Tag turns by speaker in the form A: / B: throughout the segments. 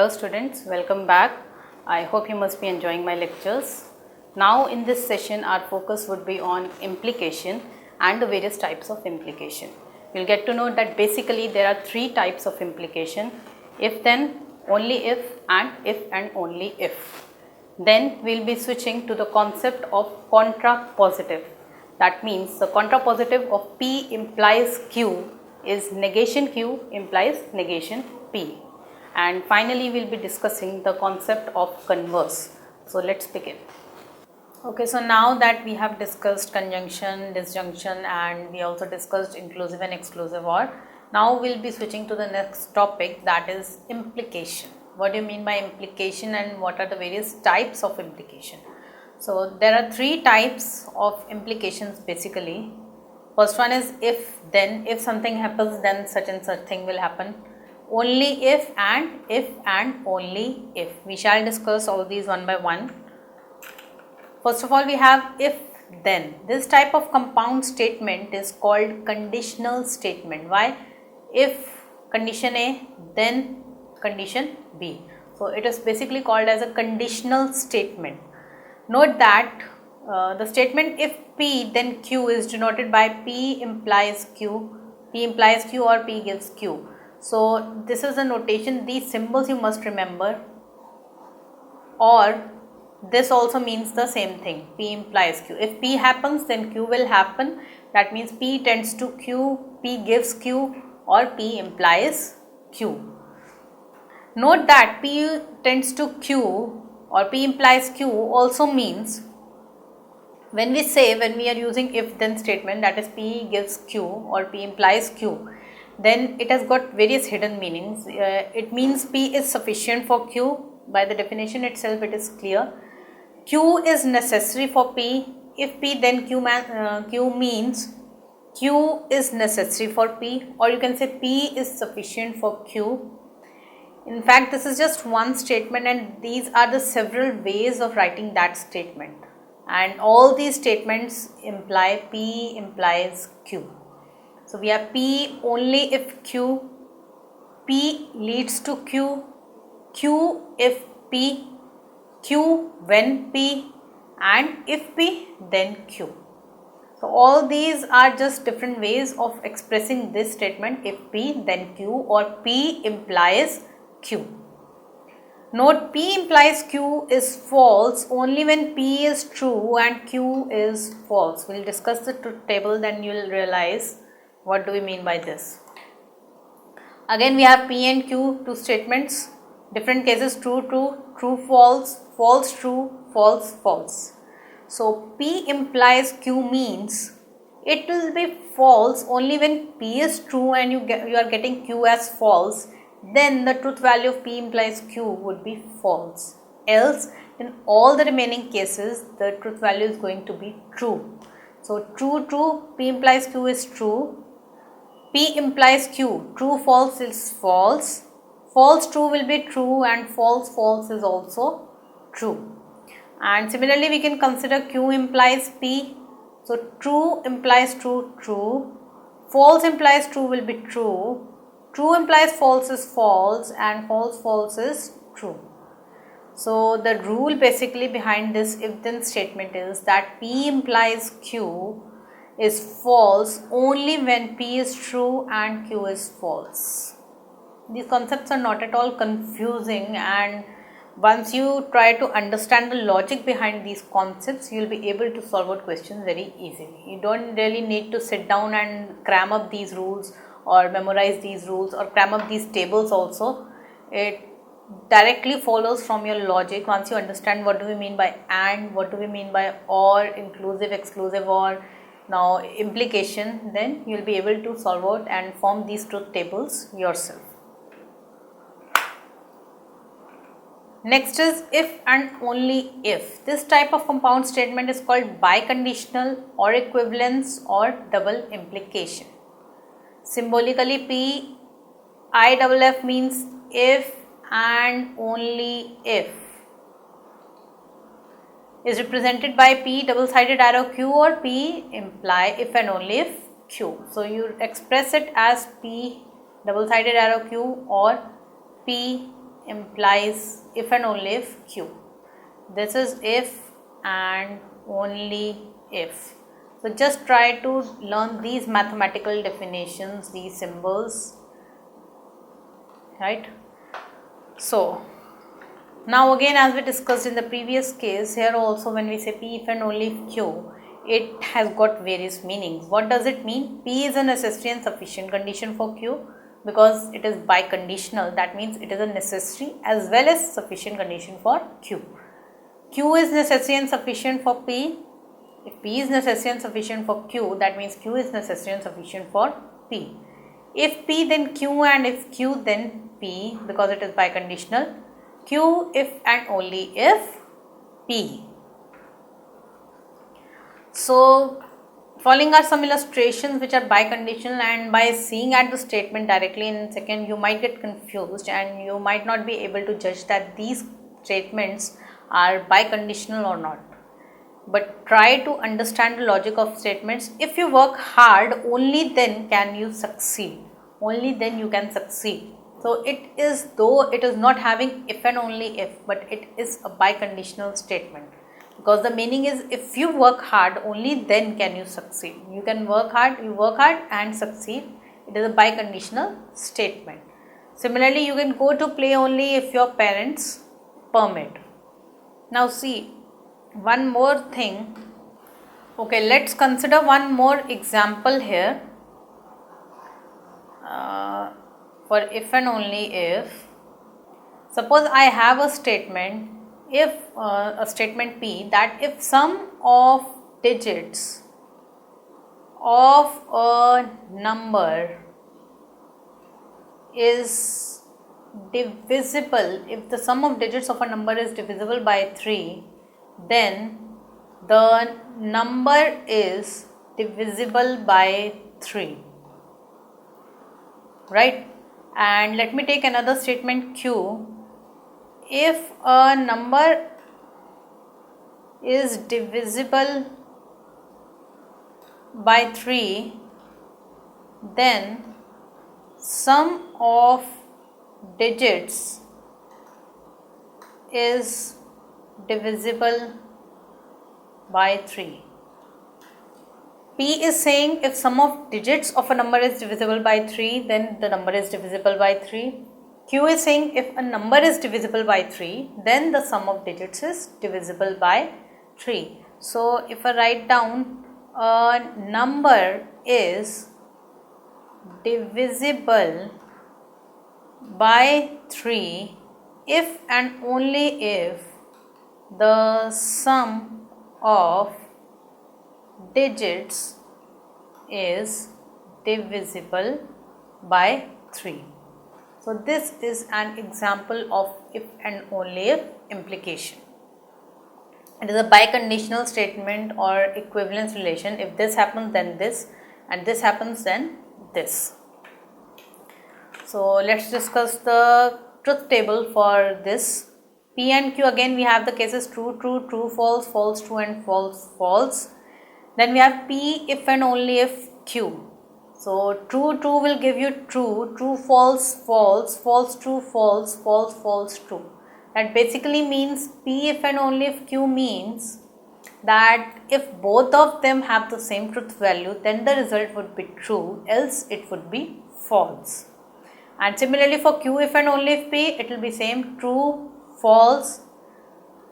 A: Hello students, welcome back. I hope you must be enjoying my lectures. Now in this session our focus would be on implication and the various types of implication. You'll get to know that basically there are three types of implication: if then, only if and only if. Then we'll be switching to the concept of contrapositive. That means the contrapositive of P implies Q is negation Q implies negation P. And finally we will be discussing the concept of converse. So let's begin. Okay, so now that we have discussed conjunction, disjunction, and we also discussed inclusive and exclusive or, now we'll be switching to the next topic, that is implication. What do you mean by implication and what are the various types of implication? So there are three types of implications basically. First one is if then, if something happens then such and such thing will happen. Only if and only if. We shall discuss all these one by one. First of all, we have if then. This type of compound statement is called conditional statement. Why? If condition A, then condition B. So it is basically called as a conditional statement. Note that the statement if P then Q is denoted by P implies Q, P implies Q or P gives Q. So this is the notation, these symbols you must remember, or this also means the same thing, P implies Q. If P happens then Q will happen, that means P tends to Q, P gives Q or P implies Q. Note that P tends to Q or P implies Q also means when we are using if then statement, that is P gives Q or P implies Q, then it has got various hidden meanings. It means P is sufficient for Q. By the definition itself it is clear. Q is necessary for P. If P then Q means Q is necessary for P, or you can say P is sufficient for Q. In fact, this is just one statement and these are the several ways of writing that statement, and all these statements imply P implies Q. So we have P only if Q, P leads to Q, Q if P, Q when P, and if P then Q. So all these are just different ways of expressing this statement, if P then Q or P implies Q. Note, P implies Q is false only when P is true and Q is false. We will discuss the truth table, then you will realize what do we mean by this. Again we have P and Q, two statements, different cases, true true, true false, false true, false false. So P implies Q means it will be false only when P is true and you are getting Q as false, then the truth value of P implies Q would be false. Else in all the remaining cases the truth value is going to be true. So true true, P implies Q is true, P implies Q, true false is false, false true will be true, and false false is also true. And similarly we can consider Q implies P. So true implies true, true, false implies true will be true, true implies false is false, and false false is true. So the rule basically behind this if then statement is that P implies Q is false only when P is true and Q is false. These concepts are not at all confusing, and once you try to understand the logic behind these concepts, you will be able to solve out questions very easily. You don't really need to sit down and cram up these rules or memorize these rules or cram up these tables also. It directly follows from your logic. Once you understand what do we mean by and, what do we mean by or, inclusive, exclusive or, now implication, then you will be able to solve out and form these truth tables yourself. Next is if and only if. This type of compound statement is called biconditional or equivalence or double implication. Symbolically, P IFF means if and only if is represented by P double-sided arrow Q or P imply if and only if Q. So you express it as P double-sided arrow Q or P implies if and only if Q. This is if and only if. So just try to learn these mathematical definitions, these symbols, right? So now again, as we discussed in the previous case, here also when we say P if and only if Q, it has got various meanings. What does it mean? P is a necessary and sufficient condition for Q because it is biconditional. That means it is a necessary as well as sufficient condition for Q. Q is necessary and sufficient for P. If P is necessary and sufficient for Q, that means Q is necessary and sufficient for P. If P then Q, and if Q then P, because it is biconditional. Q if and only if P. So following are some illustrations which are biconditional, and by seeing at the statement directly in second you might get confused and you might not be able to judge that these statements are biconditional or not. But try to understand the logic of statements. If you work hard, only then can you succeed. Only then you can succeed. So it is, though it is not having if and only if, but it is a biconditional statement. Because the meaning is, if you work hard, only then can you succeed. You can work hard, and succeed. It is a biconditional statement. Similarly, you can go to play only if your parents permit. Now see, one more thing. Okay, let's consider one more example here for if and only if. Suppose I have a statement, if a statement P, that if sum of digits of a number is divisible, if the sum of digits of a number is divisible by 3, then the number is divisible by 3, right? And let me take another statement Q. If a number is divisible by 3, then sum of digits is divisible by 3. P is saying if sum of digits of a number is divisible by 3, then the number is divisible by 3. Q is saying if a number is divisible by 3, then the sum of digits is divisible by 3. So if I write down a number is divisible by 3 if and only if the sum of digits is divisible by 3. So this is an example of if and only if implication. It is a biconditional statement or equivalence relation. If this happens, then this, and this happens, then this. So let's discuss the truth table for this. P and Q, again we have the cases true, true, true, false, false, true, and false, false. Then we have P if and only if Q. So true, true will give you true, true, false, false, false, true, false, false, false, true. That basically means P if and only if Q means that if both of them have the same truth value, then the result would be true, else it would be false. And similarly for Q if and only if P, it will be same true, false,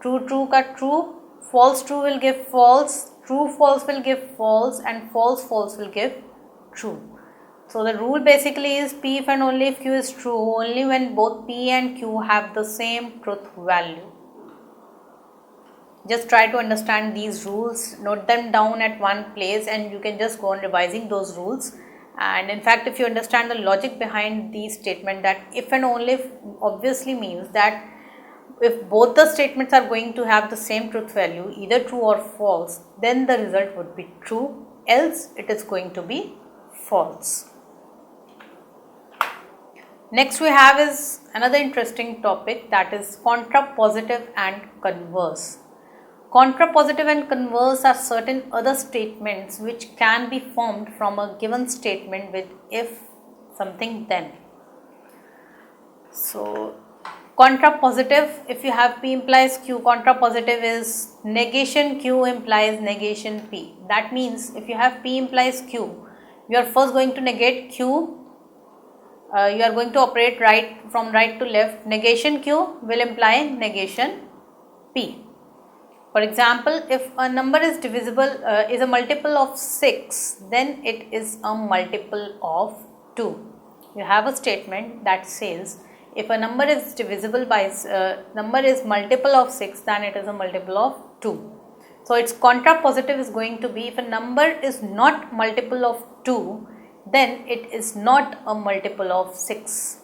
A: true, true ka true, false, true will give false, true, false will give false, and false, false will give true. So the rule basically is P if and only if Q is true only when both P and Q have the same truth value. Just try to understand these rules, note them down at one place, and you can just go on revising those rules. And in fact, if you understand the logic behind these statements, that if and only if obviously means that if both the statements are going to have the same truth value, either true or false, then the result would be true, else it is going to be false. Next we have is another interesting topic, that is contrapositive and converse. Contrapositive and converse are certain other statements which can be formed from a given statement with if something then. So Contrapositive, if you have P implies Q, contrapositive is negation Q implies negation P. That means if you have P implies Q, you are first going to negate Q, you are going to operate from right to left. Negation Q will imply negation P. For example, if a number is divisible, is a multiple of 6, then it is a multiple of 2. You have a statement that says if a number is divisible by number is multiple of 6, then it is a multiple of 2. So its contrapositive is going to be if a number is not multiple of 2, then it is not a multiple of 6.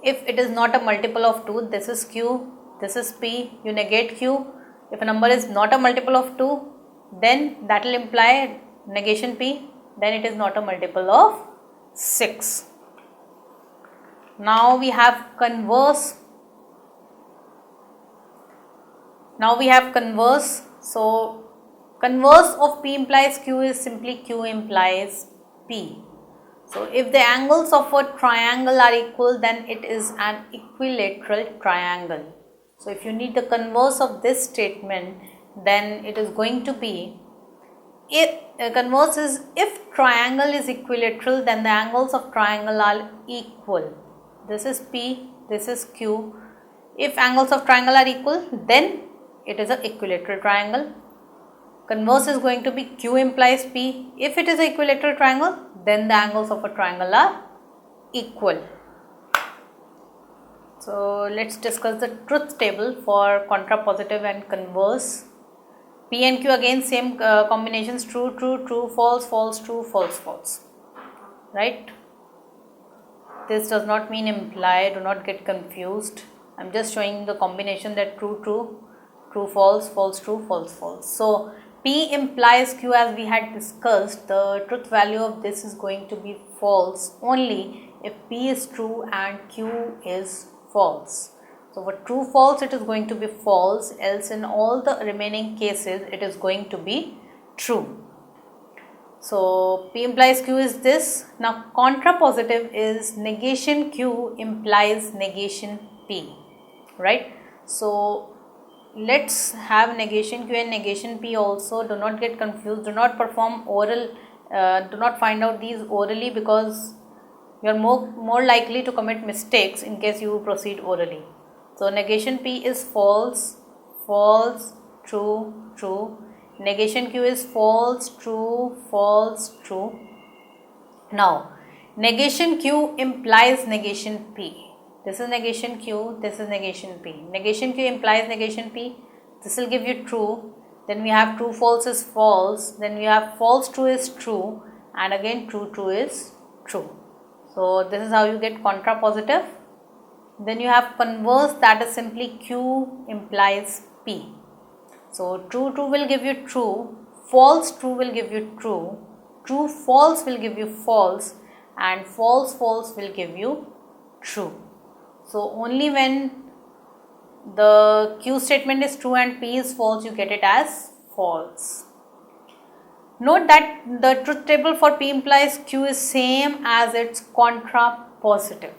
A: If it is not a multiple of 2, this is Q, this is P, you negate Q. If a number is not a multiple of 2, then that will imply negation P, then it is not a multiple of 6. Now we have converse. So converse of P implies Q is simply Q implies P. So if the angles of a triangle are equal, then it is an equilateral triangle. So if you need the converse of this statement, then it is going to be, converse is if triangle is equilateral, then the angles of triangle are equal. This is P, this is Q. If angles of triangle are equal, then it is an equilateral triangle. Converse is going to be Q implies P. If it is an equilateral triangle, then the angles of a triangle are equal. So let's discuss the truth table for contrapositive and converse. P and Q again same combinations, true, true, true, false, false, true, false, false, right? This does not mean imply, do not get confused. I am just showing the combination that true, true, true, false, false, true, false, false. So P implies Q, as we had discussed, the truth value of this is going to be false only if P is true and Q is false. So for true false it is going to be false, else in all the remaining cases it is going to be true. So P implies Q is this. Now contrapositive is negation Q implies negation P, right? So let's have negation Q and negation P also. Do not get confused, do not perform oral, do not find out these orally, because you are more likely to commit mistakes in case you proceed orally. So negation P is false, false, true, true. Negation Q is false, true, false, true. Now negation Q implies negation P. This is negation Q, this is negation P. Negation Q implies negation P. This will give you true. Then we have true false is false. Then we have false true is true. And again true true is true. So this is how you get contrapositive. Then you have converse, that is simply Q implies P. So true true will give you true, false true will give you true, true false will give you false, and false false will give you true. So only when the Q statement is true and P is false, you get it as false. Note that the truth table for P implies Q is same as its contrapositive.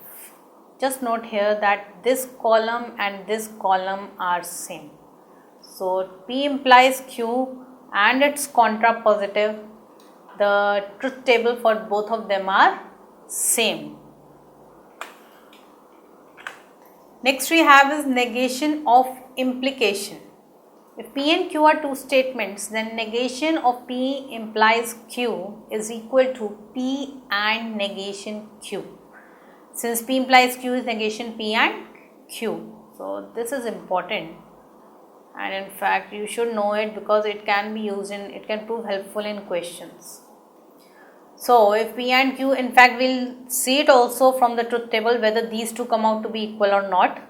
A: Just note here that this column and this column are same. So P implies Q and its contrapositive, the truth table for both of them are same. Next we have is negation of implication. If P and Q are two statements, then negation of P implies Q is equal to P and negation Q. Since P implies Q is negation P and Q. So this is important, and in fact you should know it because it can be used in, it can prove helpful in questions. So if P and Q, in fact we'll see it also from the truth table whether these two come out to be equal or not.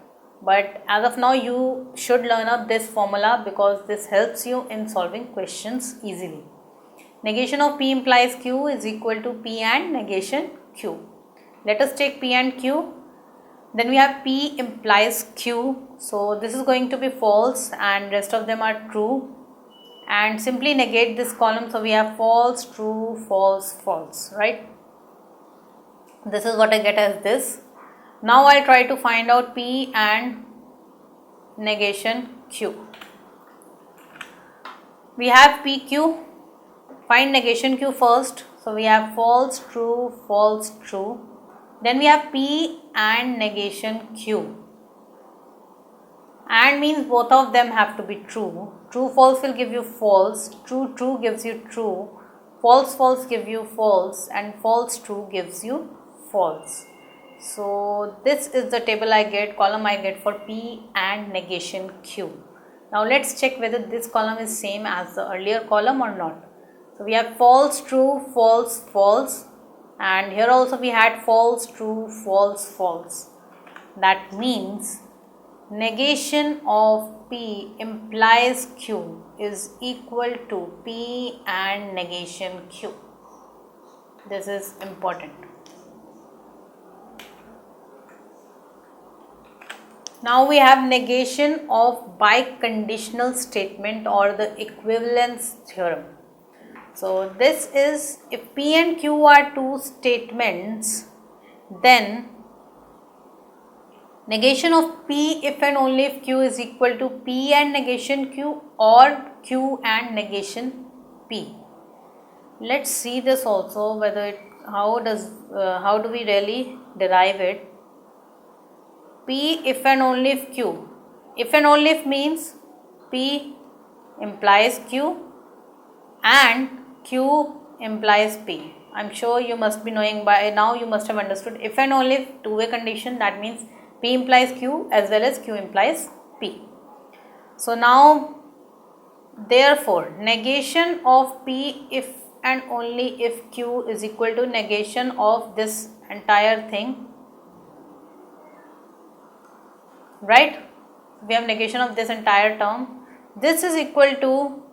A: But as of now you should learn up this formula because this helps you in solving questions easily. Negation of P implies Q is equal to P and negation Q. Let us take P and Q. Then we have P implies Q. So this is going to be false and rest of them are true. And simply negate this column. So we have false, true, false, false, right? This is what I get as this. Now I'll try to find out P and negation Q. We have PQ, find negation Q first. So we have false, true, false, true. Then we have P and negation Q. And means both of them have to be true. True, false will give you false. True, true gives you true. False, false give you false. And false, true gives you false. So this is the table I get, column I get for P and negation Q. Now let's check whether this column is same as the earlier column or not. So we have false, true, false, false, and here also we had false, true, false, false. That means negation of P implies Q is equal to P and negation Q. This is important. Now we have negation of biconditional statement or the equivalence theorem. So this is, if P and Q are two statements, then negation of P if and only if Q is equal to P and negation Q or Q and negation P. Let's see this also, whether how do we really derive it. P if and only if Q. If and only if means P implies Q and Q implies P. I'm sure you must be knowing by now, you must have understood if and only if two-way condition, that means P implies Q as well as Q implies P. So now therefore negation of P if and only if Q is equal to negation of this entire thing. Right? We have negation of this entire term. This is equal to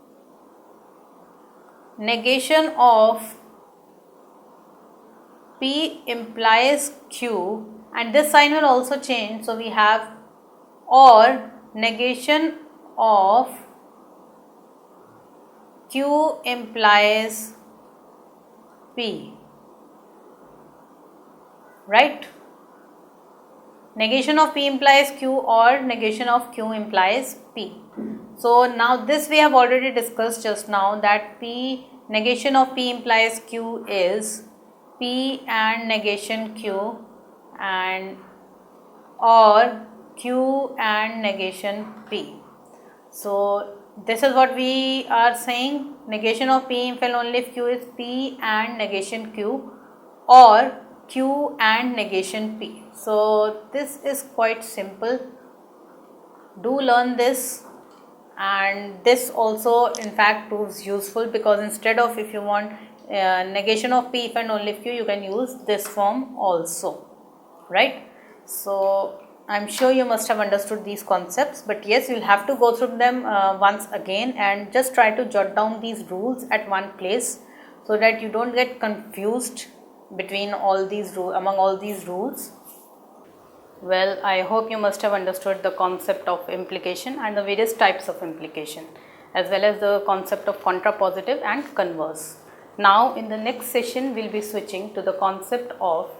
A: negation of P implies Q, and this sign will also change. So we have or negation of Q implies P. Right? Negation of P implies Q or negation of Q implies P. So now this we have already discussed just now, that P negation of P implies Q is P and negation Q and or Q and negation P. So this is what we are saying, negation of P if and only if Q is P and negation Q or Q and negation P. So this is quite simple. Do learn this, and this also in fact proves useful, because instead of if you want negation of P if and only if Q, you can use this form also, right? So I'm sure you must have understood these concepts, but yes, you'll have to go through them once again and just try to jot down these rules at one place so that you don't get confused between all these among all these rules. Well, I hope you must have understood the concept of implication and the various types of implication, as well as the concept of contrapositive and converse. Now in the next session we will be switching to the concept of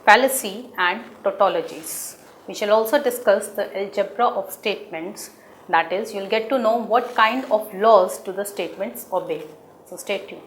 A: fallacy and tautologies. We shall also discuss the algebra of statements, that is, you will get to know what kind of laws do the statements obey. So stay tuned.